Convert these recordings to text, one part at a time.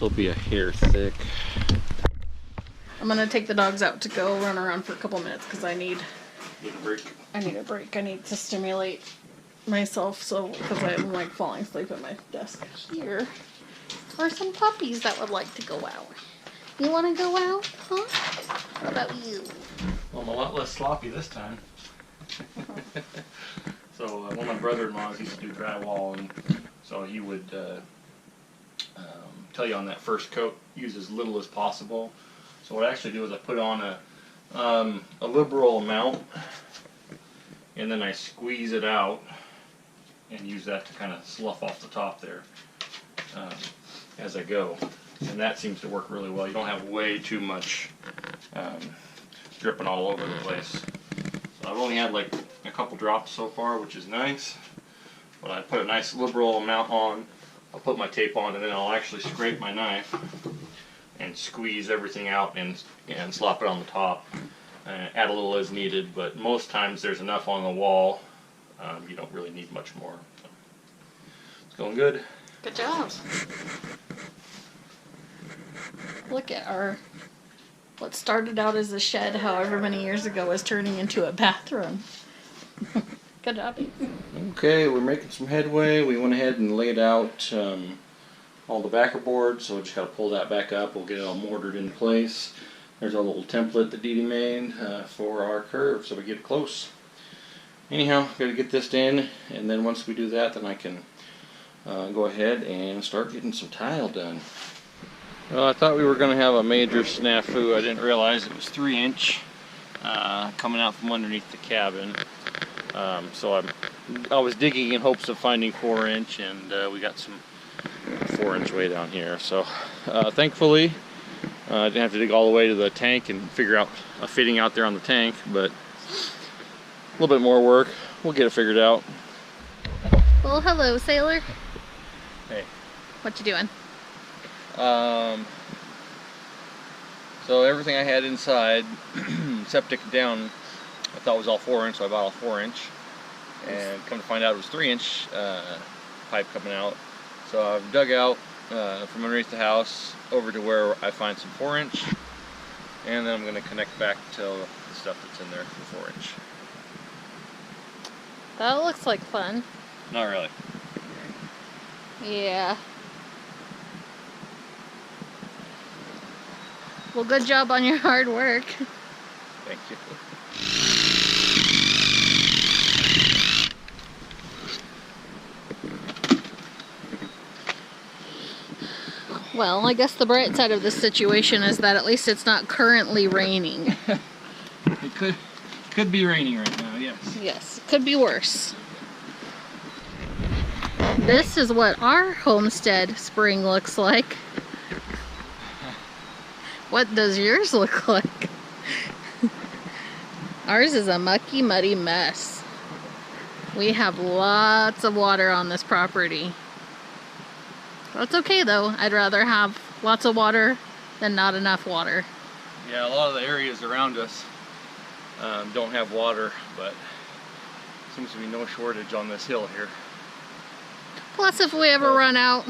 Still be a hair thick. I'm gonna take the dogs out to go run around for a couple minutes because I need Need a break. I need to stimulate myself, so because I'm like falling asleep at my desk. Here are some puppies that would like to go out. You want to go out, huh? What about you? Well, I'm a lot less sloppy this time. So one of my brother-in-laws used to do drywall, and so he would tell you on that first coat, use as little as possible. So what I actually do is I put on a liberal amount, and then I squeeze it out and use that to kind of slough off the top there as I go. And that seems to work really well. You don't have way too much dripping all over the place. So I've only had like a couple drops so far, which is nice. But I put a nice liberal amount on. I'll put my tape on, and then I'll actually scrape my knife and squeeze everything out and slop it on the top. Add a little as needed, but most times there's enough on the wall. You don't really need much more. So it's going good. Good job. Look at our, what started out as a shed however many years ago is turning into a bathroom. Good job. Okay, we're making some headway. We went ahead and laid out all the backer boards, so we just got to pull that back up. We'll get it all mortared in place. There's our little template that Dede made for our curve, so we get it close. Anyhow, got to get this in, and then once we do that, then I can go ahead and start getting some tile done. Well, I thought we were going to have a major snafu. I didn't realize it was 3-inch coming out from underneath the cabin. So I was digging in hopes of finding 4-inch, and we got some 4-inch way down here. So thankfully, I didn't have to dig all the way to the tank and figure out a fitting out there on the tank, but a little bit more work. We'll get it figured out. Well, hello, sailor. Hey. What you doing? So everything I had inside, septic down, I thought was all 4-inch, so I bought all 4-inch. And come to find out it was 3-inch pipe coming out. So I've dug out from underneath the house over to where I find some 4-inch, and then I'm going to connect back to the stuff that's in there for 4-inch. That looks like fun. Not really. Yeah. Well, good job on your hard work. Thank you. Well, I guess the bright side of this situation is that at least it's not currently raining. It could be raining right now, yes. Yes, it could be worse. This is what our homestead spring looks like. What does yours look like? Ours is a mucky, muddy mess. We have lots of water on this property. That's okay though. I'd rather have lots of water than not enough water. Yeah, a lot of the areas around us don't have water, but seems to be no shortage on this hill here. Plus, if we ever run out,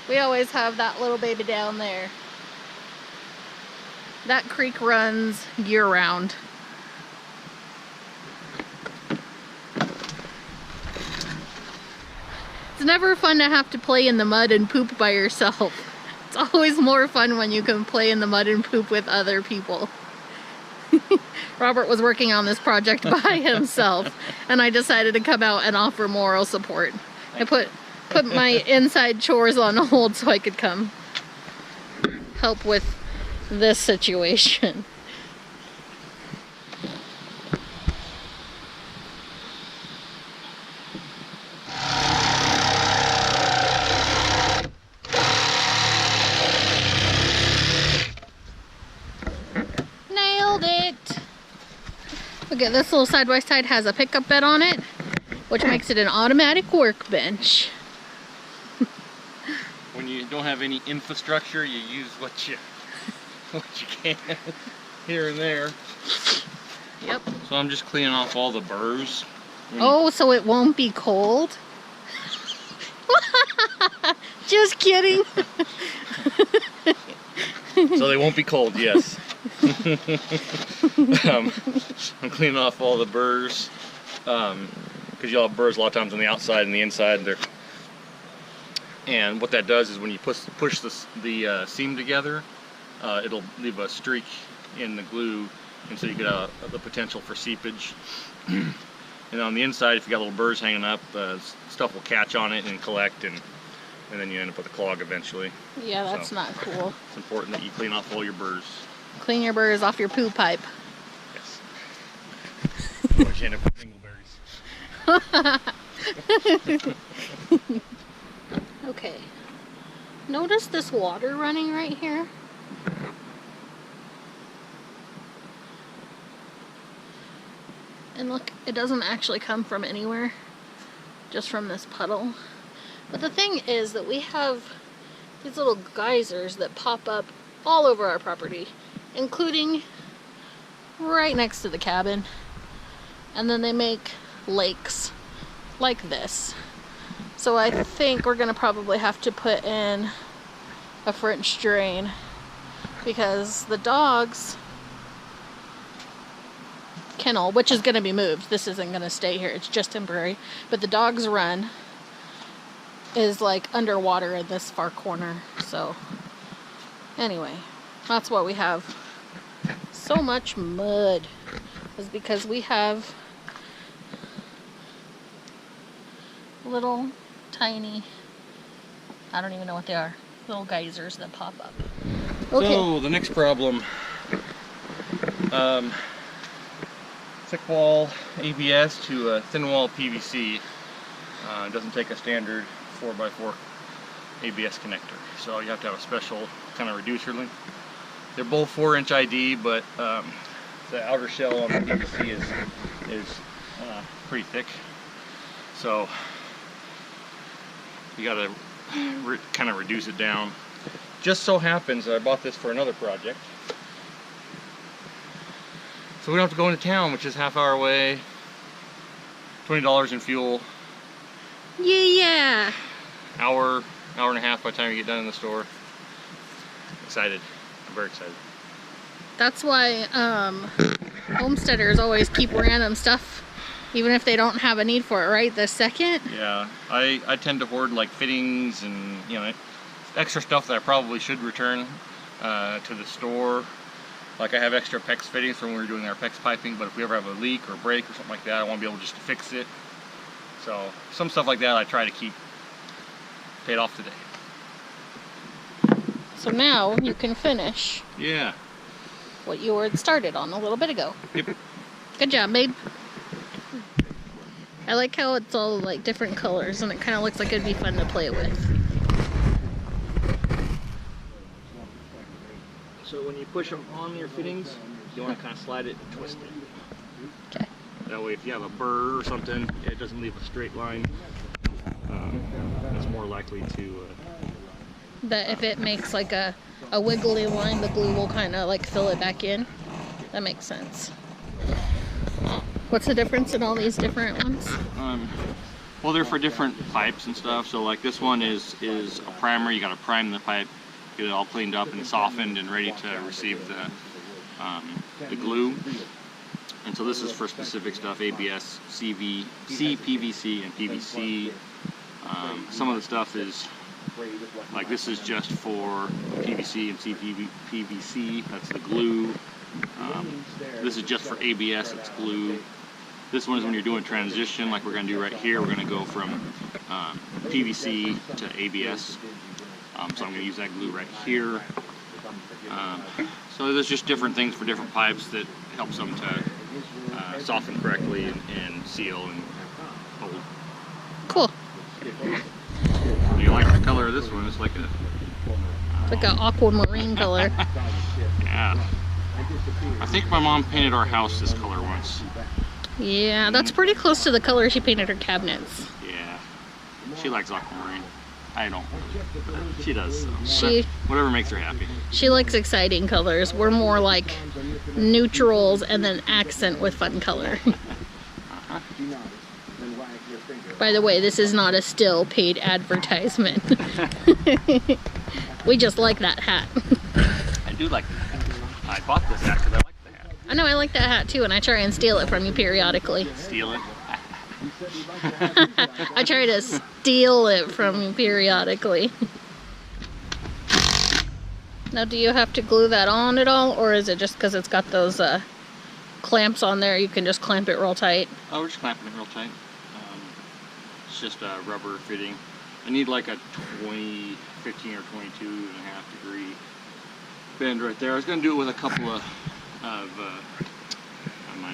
we always have that little baby down there. That creek runs year-round. It's never fun to have to play in the mud and poop by yourself. It's always more fun when you can play in the mud and poop with other people. Robert was working on this project by himself, and I decided to come out and offer moral support. I put my inside chores on hold so I could come help with this situation. Nailed it! Okay, this little side-by-side has a pickup bed on it, which makes it an automatic workbench. When you don't have any infrastructure, you use what you can here and there. Yep. So I'm just cleaning off all the burrs. Oh, so it won't be cold? Just kidding. So they won't be cold, yes. I'm cleaning off all the burrs, because you'll have burrs a lot of times on the outside and the inside. And what that does is when you push the seam together, it'll leave a streak in the glue, and so you get the potential for seepage. And on the inside, if you got little burrs hanging up, stuff will catch on it and collect, and then you end up with a clog eventually. Yeah, that's not cool. It's important that you clean off all your burrs. Clean your burrs off your poo pipe. Yes. Otherwise you end up with dingleberries. Okay. Notice this water running right here? And look, it doesn't actually come from anywhere, just from this puddle. But the thing is that we have these little geysers that pop up all over our property, including right next to the cabin. And then they make lakes like this. So I think we're gonna probably have to put in a French drain, because the dogs kennel, which is going to be moved. This isn't going to stay here. It's just temporary. But the dog's run is like underwater in this far corner. So anyway, that's why we have so much mud, is because we have little tiny, I don't even know what they are, little geysers that pop up. Okay. So the next problem, thick wall ABS to a thin wall PVC. Doesn't take a standard 4x4 ABS connector, so you have to have a special kind of reducer link. They're both 4-inch ID, but the outer shell on the PVC is pretty thick, so you got to kind of reduce it down. Just so happens that I bought this for another project, so we don't have to go into town, which is half-hour away. $20 in fuel. Yeah. Hour and a half by the time you get done in the store. Excited. I'm very excited. That's why homesteaders always keep random stuff, even if they don't have a need for it right this second. Yeah, I tend to hoard like fittings and, you know, extra stuff that I probably should return to the store. Like I have extra PEX fittings from when we were doing our PEX piping, but if we ever have a leak or break or something like that, I want to be able just to fix it. So some stuff like that I try to keep paid off today. So now you can finish Yeah. what you had started on a little bit ago. Yep. Good job, babe. I like how it's all like different colors, and it kind of looks like it'd be fun to play with. So when you push them on your fittings, you want to kind of slide it and twist it. Okay. That way if you have a burr or something, it doesn't leave a straight line. It's more likely to... That if it makes like a wiggly line, the glue will kind of like fill it back in. That makes sense. What's the difference in all these different ones? Well, they're for different pipes and stuff. So like this one is a primer. You got to prime the pipe, get it all cleaned up and softened and ready to receive the glue. And so this is for specific stuff: ABS, CPVC, and PVC. Some of the stuff is like this is just for PVC and CPVC. That's the glue. This is just for ABS. It's glue. This one is when you're doing transition, like we're going to do right here. We're going to go from PVC to ABS. So I'm going to use that glue right here. So there's just different things for different pipes that helps them to soften correctly and seal and hold. Cool. Do you like the color of this one? It's like a... It's like an aquamarine color. Yeah. I think my mom painted our house this color once. Yeah, that's pretty close to the color she painted her cabinets. Yeah. She likes aquamarine. I don't. She does. So. She Whatever makes her happy. She likes exciting colors. We're more like neutrals and then accent with fun color. By the way, this is not a still paid advertisement. We just like that hat. I do like the hat. I bought this hat because I like the hat. I know, I like that hat too, and I try and steal it from you periodically. Steal it? I try to steal it from you periodically. Now, do you have to glue that on at all, or is it just because it's got those clamps on there, you can just clamp it real tight? Oh, we're just clamping it real tight. It's just a rubber fitting. I need like a 15 or 22.5 degree bend right there. I was going to do it with a couple of my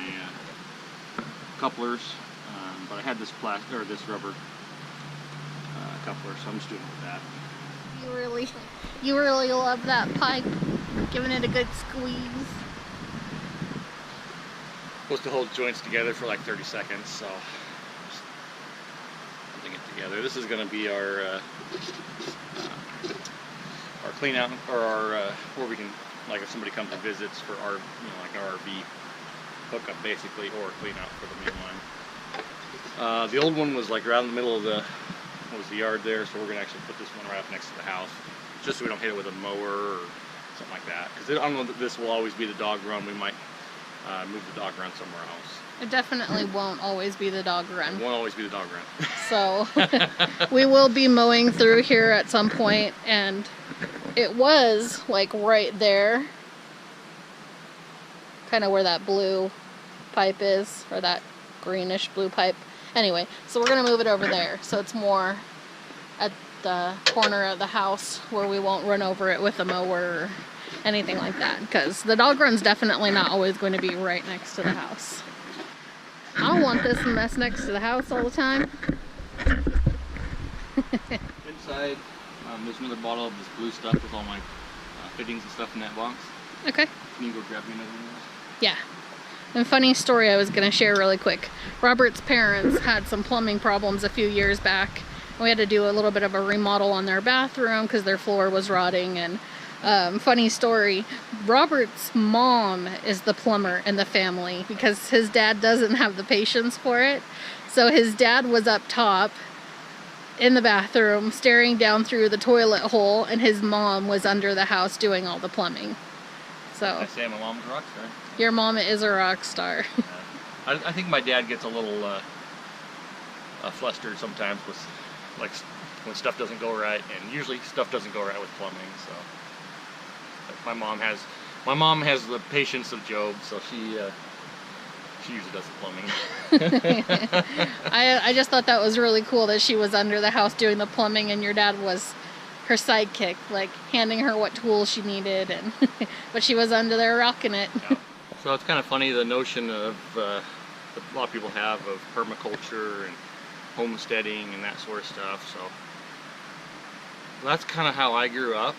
couplers, but I had this this rubber coupler, so I'm just doing it with that. You really love that pipe, giving it a good squeeze. Supposed to hold joints together for like 30 seconds, so just holding it together. This is going to be our clean out, or our where we can, like if somebody comes and visits for our, like our RV hookup basically, or clean out for the main line. The old one was like around the middle of the yard there, so we're gonna actually put this one right up next to the house, just so we don't hit it with a mower or something like that. Because I don't know that this will always be the dog run. We might move the dog run somewhere else. It definitely won't always be the dog run. It won't always be the dog run. So we will be mowing through here at some point, and it was like right there, kind of where that blue pipe is, or that greenish blue pipe. Anyway, so we're gonna move it over there, so it's more at the corner of the house where we won't run over it with a mower or anything like that, because the dog run's definitely not always going to be right next to the house. I don't want this mess next to the house all the time. Inside, there's another bottle of this blue stuff with all my fittings and stuff in that box. Okay. Can you go grab me another one? Yeah. And funny story I was going to share really quick. Robert's parents had some plumbing problems a few years back. We had to do a little bit of a remodel on their bathroom because their floor was rotting. And funny story, Robert's mom is the plumber in the family because his dad doesn't have the patience for it. So his dad was up top in the bathroom staring down through the toilet hole, and his mom was under the house doing all the plumbing. So I say my mom's a rock star. Your mama is a rock star. I think my dad gets a little flustered sometimes with, like, when stuff doesn't go right, and usually stuff doesn't go right with plumbing. So but my mom has the patience of Job, so she usually does the plumbing. I just thought that was really cool that she was under the house doing the plumbing, and your dad was her sidekick, like handing her what tools she needed, and but she was under there rocking it. Yeah. So it's kind of funny, the notion of that a lot of people have of permaculture and homesteading and that sort of stuff. So that's kind of how I grew up.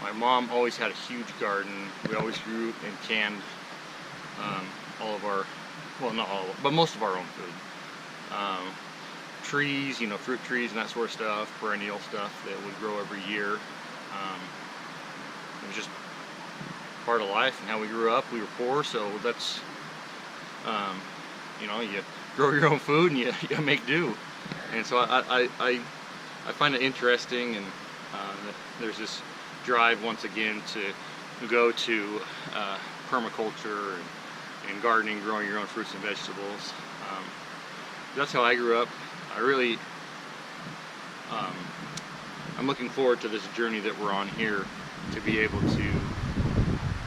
My mom always had a huge garden. We always grew and canned all of our, well, not all, but most of our own food. Trees, fruit trees and that sort of stuff, perennial stuff that would grow every year. It was just part of life and how we grew up. We were poor, so that's, you grow your own food and you make do. And so I find it interesting, and there's this drive once again to go to permaculture and gardening, growing your own fruits and vegetables. That's how I grew up. I'm looking forward to this journey that we're on here, to be able to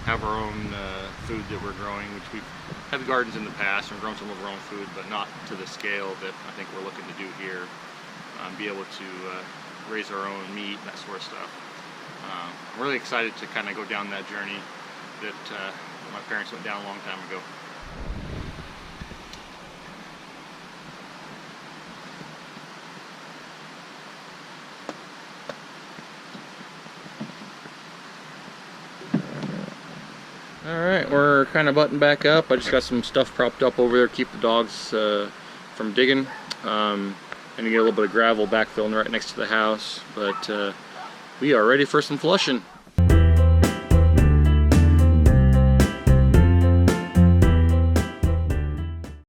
have our own food that we're growing, which we've had gardens in the past and grown some of our own food, but not to the scale that I think we're looking to do here. Be able to raise our own meat and that sort of stuff. I'm really excited to kind of go down that journey that my parents went down a long time ago. Alright, we're kind of buttoned back up. I just got some stuff propped up over there to keep the dogs from digging. And to get a little bit of gravel backfilling right next to the house. But we are ready for some flushing.